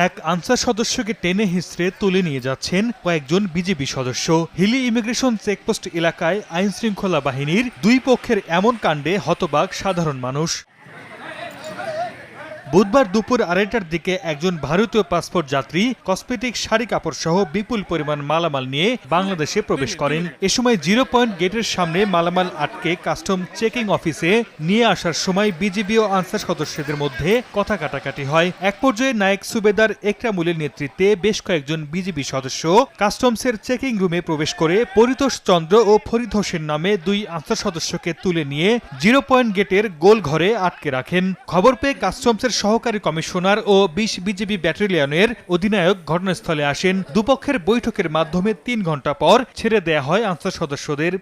এক আনসার সদস্যকে টেনে হিঁচড়ে তুলে নিয়ে যাচ্ছেন কয়েকজন বিজিবি সদস্য। হিলি ইমিগ্রেশন চেকপোস্ট এলাকায় আইন শৃঙ্খলা বাহিনীর দুই পক্ষের এমন কাণ্ডে হতবাক সাধারণ মানুষ। বুধবার দুপুর ২:৩০টার দিকে একজন ভারতীয় পাসপোর্ট যাত্রী কসমেটিক, শাড়ি, কাপড় সহ বিপুল পরিমাণ মালামাল নিয়ে বাংলাদেশে প্রবেশ করেন। এ সময় 0 পয়েন্ট গেটের সামনে মালামাল আটকে কাস্টম চেকিং অফিসে নিয়ে আসার সময় বিজিবি ও আনসার সদস্যদের মধ্যে কথা কাটাকাটি হয়। এক পর্যায়ে নায়েক সুবেদার একরামুলের নেতৃত্বে বেশ কয়েকজন বিজিবি সদস্য কাস্টমসের চেকিং রুমে প্রবেশ করে পরিতোষ চন্দ্র ও ফরিদ হোসেন নামে দুই আনসার সদস্যকে তুলে নিয়ে 0 পয়েন্ট গেটের গোল ঘরে আটকে রাখেন। খবর পেয়ে কাস্টমসের সহকারী কমিশনার ও ২০ বিজিবি ব্যাটালিয়নের অধিনায়ক ঘটনাস্থলে আসেন। দুপক্ষের বৈঠকের মাধ্যমে ৩ ঘণ্টা পর ছেড়ে দেয়া হয় আনসার সদস্যদের।